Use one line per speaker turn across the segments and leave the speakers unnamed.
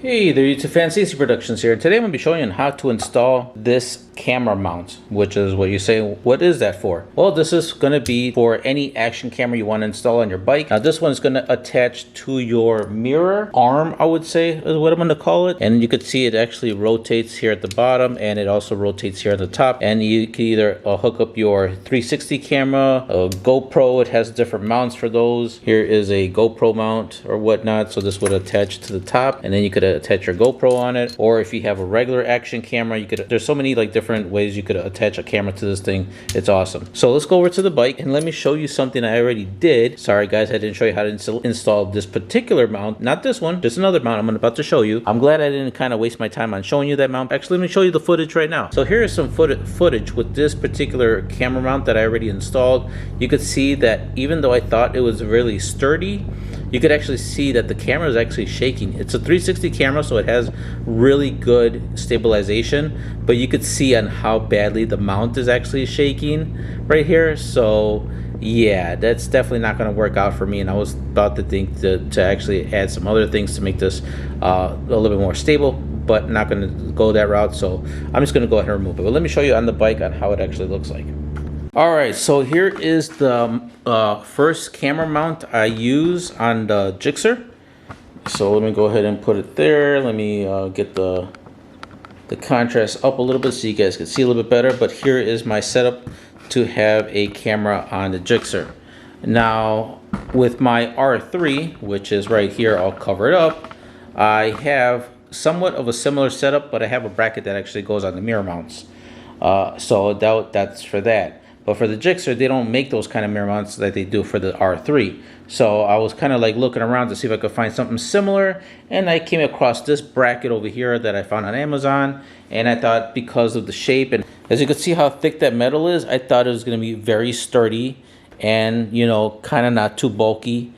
Hey there, YouTube fans, CC Productions here. Today I'm going to be showing you how to install this camera mount, which is what you say, what is that for? Well, this is going to be for any action camera you want to install on your bike. Now this one is going to attach to your mirror arm, I would say is what I'm going to call it. And you could see it actually rotates here at the bottom and it also rotates here at the top. And you can either hook up your 360 camera, a GoPro, it has different mounts for those. Here is a GoPro mount or whatnot, so this would attach to the top and then you could attach your GoPro on it. Or if you have a regular action camera, you could, there's so many like different ways you could attach a camera to this thing. It's awesome. So let's go over to the bike and let me show you something I already did. Sorry guys, I didn't show you how to install this particular mount. Not this one, just another mount I'm about to show you. I'm glad I didn't kind of waste my time on showing you that mount. Actually, let me show you the footage right now. So here is some footage with this particular camera mount that I already installed. You could see that even though I thought it was really sturdy, you could actually see that the camera is actually shaking. It's a 360 camera, so it has really good stabilization, but you could see on how badly the mount is actually shaking right here. So yeah, that's definitely not going to work out for me, and I was about to think to actually add some other things to make this a little bit more stable, but not going to go that route, so I'm just going to go ahead and remove it. But let me show you on the bike on how it actually looks like. Alright, so here is the first camera mount I use on the Gixxer. So let me go ahead and put it there. Let me get the contrast up a little bit so you guys can see a little bit better. But here is my setup to have a camera on the Gixxer. Now with my R3, which is right here, I'll cover it up. I have somewhat of a similar setup, but I have a bracket that actually goes on the mirror mounts. So that's for that. But for the Gixxer, they don't make those kind of mirror mounts like they do for the R3. So I was kind of like looking around to see if I could find something similar, and I came across this bracket over here that I found on Amazon, and I thought because of the shape, and as you can see how thick that metal is, I thought it was going to be very sturdy and, you know, kind of not too bulky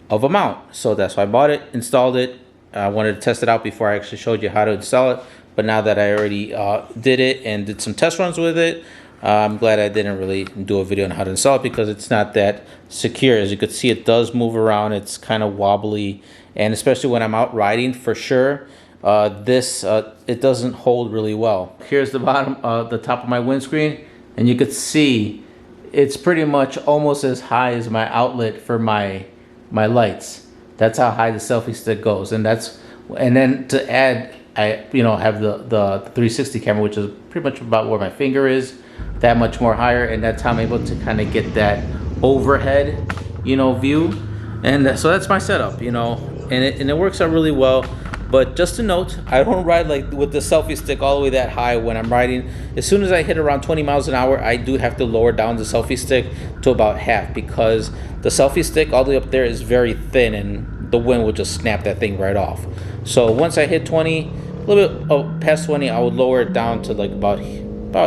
of a mount. So that's why I bought it, installed it. I wanted to test it out before I actually showed you how to install it, but now that I already did it and did some test runs with it, I'm glad I didn't really do a video on how to install it because it's not that secure. As you can see, it does move around. It's kind of wobbly, and especially when I'm out riding, for sure, it doesn't hold really well. Here's the bottom, the top of my windscreen, and you could see it's pretty much almost as high as my outlet for my lights. That's how high the selfie stick goes, and then to add, I have the 360 camera, which is pretty much about where my finger is, that much more higher, and that's how I'm able to kind of get that overhead, view. And so that's my setup, and it works out really well. But just a note, I don't ride like with the selfie stick all the way that high when I'm riding. As soon as I hit around 20 miles an hour, I do have to lower down the selfie stick to about half, because the selfie stick all the way up there is very thin and the wind will just snap that thing right off. So once I hit 20, a little bit past 20, I would lower it down to like about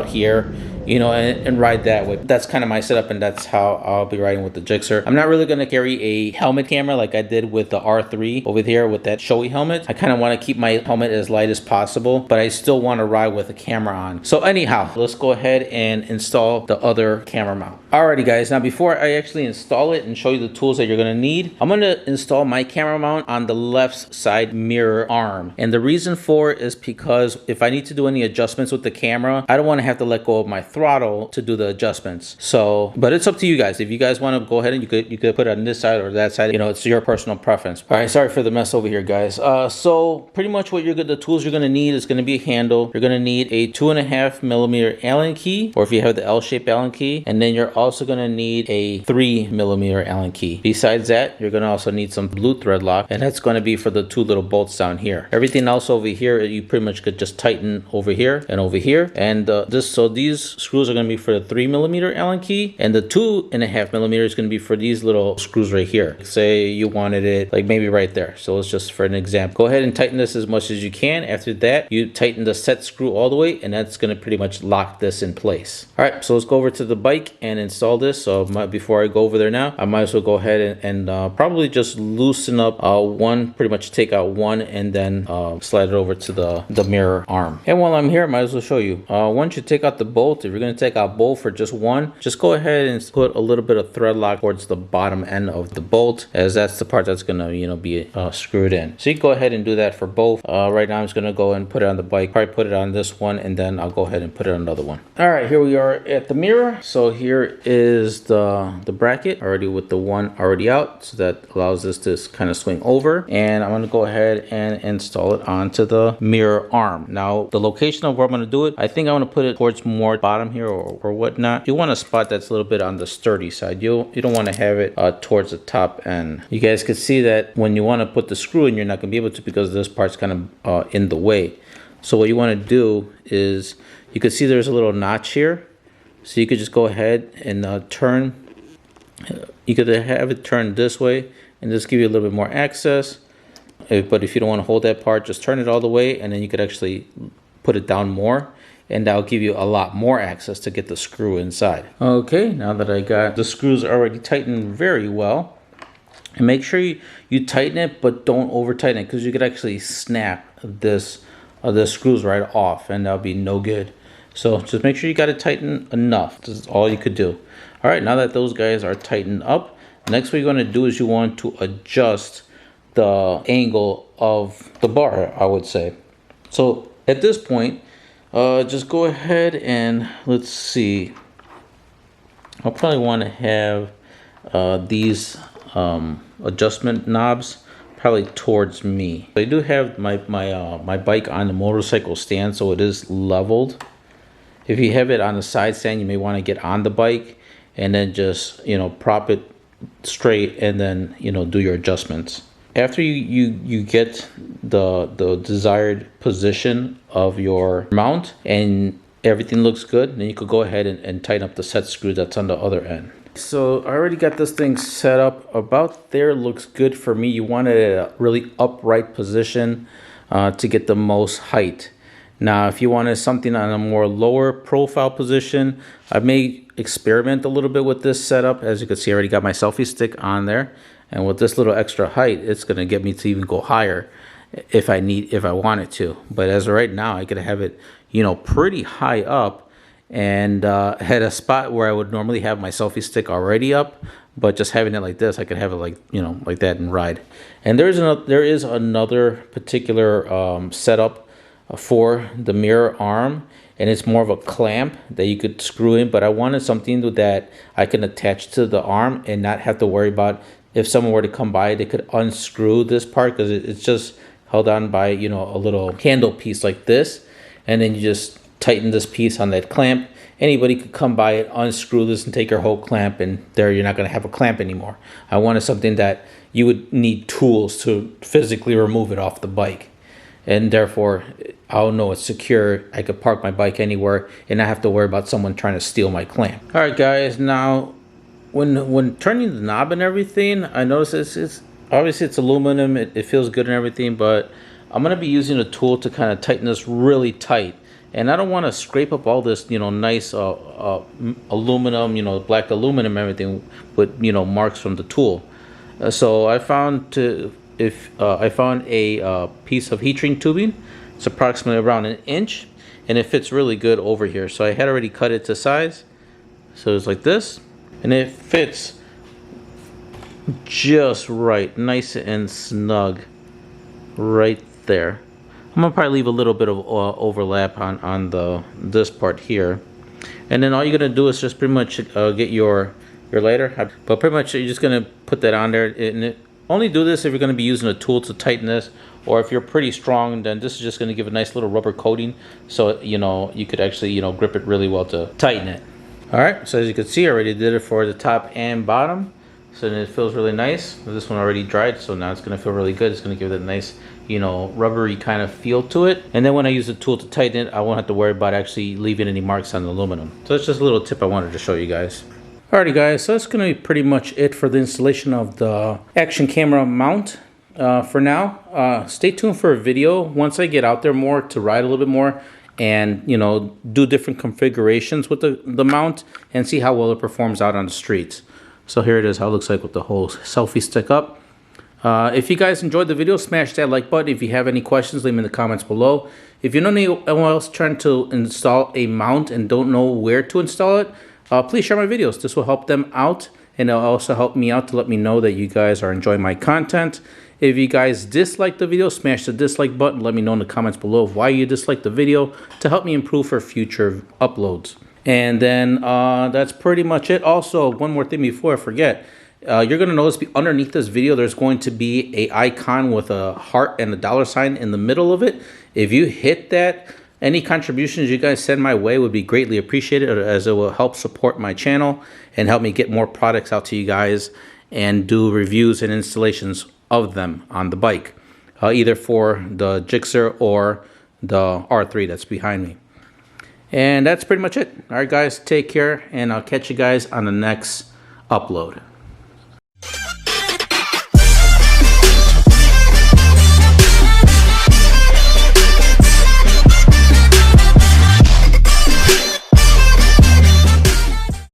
here, and ride that way. That's kind of my setup, and that's how I'll be riding with the Gixxer. I'm not really going to carry a helmet camera like I did with the R3 over here with that Shoei helmet. I kind of want to keep my helmet as light as possible, but I still want to ride with a camera on. So anyhow, let's go ahead and install the other camera mount. Alrighty guys, now before I actually install it and show you the tools that you're going to need, I'm going to install my camera mount on the left side mirror arm. And the reason for it is because if I need to do any adjustments with the camera, I don't want to have to let go of my throttle to do the adjustments. So, but it's up to you guys. If you guys want to go ahead and you could put it on this side or that side, it's your personal preference. All right, sorry for the mess over here, guys. So pretty much the tools you're going to need is going to be a handle. You're going to need a 2.5mm Allen key, or if you have the L-shaped Allen key, and then you're also going to need a 3mm Allen key. Besides that, you're going to also need some blue thread lock, and that's going to be for the two little bolts down here. Everything else over here, you pretty much could just tighten over here and over here. And these screws are going to be for the 3mm Allen key, and the 2.5mm is going to be for these little screws right here. Say you wanted it like maybe right there. So it's just for an example. Go ahead and tighten this as much as you can. After that, you tighten the set screw all the way, and that's going to pretty much lock this in place. All right, so let's go over to the bike and install this. So before I go over there now, I might as well go ahead and probably just loosen up one, pretty much take out one, and then slide it over to the mirror arm. And while I'm here, I might as well show you. Once you take out the bolt, if you're going to take out both or just one, just go ahead and put a little bit of thread lock towards the bottom end of the bolt, as that's the part that's going to, be screwed in. So you go ahead and do that for both. Right now I'm just going to go and put it on the bike, probably put it on this one, and then I'll go ahead and put it on another one. All right, here we are at the mirror. So here is the bracket already with the one already out. So that allows this to kind of swing over. And I'm going to go ahead and install it onto the mirror arm. Now, the location of where I'm going to do it, I think I want to put it towards more bottom here or whatnot. You want a spot that's a little bit on the sturdy side. You don't want to have it towards the top end. You guys can see that when you want to put the screw in, you're not going to be able to because this part's kind of in the way. So what you want to do is, you can see there's a little notch here. So you could just go ahead and turn. You could have it turned this way and just give you a little bit more access. But if you don't want to hold that part, just turn it all the way, and then you could actually put it down more, and that'll give you a lot more access to get the screw inside. Okay, now that I got the screws already tightened very well, and make sure you tighten it, but don't over tighten it, because you could actually snap the screws right off, and that'll be no good. So just make sure you got it tightened enough. This is all you could do. All right, now that those guys are tightened up, next what you're going to do is you want to adjust the angle of the bar, I would say. So at this point, just go ahead and let's see. I'll probably want to have these adjustment knobs probably towards me. I do have my bike on the motorcycle stand, so it is leveled. If you have it on the side stand, you may want to get on the bike and then just prop it straight, and then do your adjustments. After you get the desired position of your mount and everything looks good, then you could go ahead and tighten up the set screw that's on the other end. So I already got this thing set up about there. Looks good for me. You want it at a really upright position to get the most height. Now, if you wanted something on a more lower profile position, I may experiment a little bit with this setup. As you can see, I already got my selfie stick on there. And with this little extra height, it's going to get me to even go higher if I wanted to. But as of right now, I could have it, pretty high up, and had a spot where I would normally have my selfie stick already up. But just having it like this, I could have it like that and ride. And there is another particular setup for the mirror arm, and it's more of a clamp that you could screw in. But I wanted something that I can attach to the arm and not have to worry about. If someone were to come by, they could unscrew this part, because it's just held on by, a little handle piece like this. And then you just tighten this piece on that clamp. Anybody could come by and unscrew this and take your whole clamp, and there you're not going to have a clamp anymore. I wanted something that you would need tools to physically remove it off the bike. And therefore, I'll know it's secure. I could park my bike anywhere and not have to worry about someone trying to steal my clamp. All right, guys, now, when turning the knob and everything, I notice it's obviously it's aluminum. It feels good and everything, but I'm gonna be using a tool to kind of tighten this really tight. And I don't want to scrape up all this, nice aluminum, black aluminum, everything with marks from the tool. So I found I found a piece of heat shrink tubing. It's approximately around 1 inch, and it fits really good over here. So I had already cut it to size. So it's like this. And it fits just right, nice and snug right there. I'm gonna probably leave a little bit of overlap on this part here, and then all you're gonna do is just pretty much get your lighter. But pretty much you're just gonna put that on there, and only do this if you're gonna be using a tool to tighten this, or if you're pretty strong, then this is just gonna give a nice little rubber coating, so you could actually grip it really well to tighten it. All right, so as you can see, I already did it for the top and bottom, so it feels really nice. This one already dried, so now it's gonna feel really good. It's gonna give it a nice, rubbery kind of feel to it. And then when I use the tool to tighten it, I won't have to worry about actually leaving any marks on the aluminum. So that's just a little tip I wanted to show you guys. Alrighty guys, so that's gonna be pretty much it for the installation of the action camera mount. For now, stay tuned for a video once I get out there more to ride a little bit more, and do different configurations with the mount and see how well it performs out on the streets. So here it is, how it looks like with the whole selfie stick up. If you guys enjoyed the video, smash that like button. If you have any questions, leave them in the comments below. If you know anyone else trying to install a mount and don't know where to install it, please share my videos. This will help them out, and it'll also help me out to let me know that you guys are enjoying my content. If you guys dislike the video, smash the dislike button. Let me know in the comments below of why you dislike the video to help me improve for future uploads. And then that's pretty much it. Also, one more thing before I forget. You're going to notice underneath this video, there's going to be an icon with a heart and a $ in the middle of it. If you hit that, any contributions you guys send my way would be greatly appreciated, as it will help support my channel and help me get more products out to you guys and do reviews and installations of them on the bike, either for the Gixxer or the R3 that's behind me. And that's pretty much it. All right, guys, take care, and I'll catch you guys on the next upload.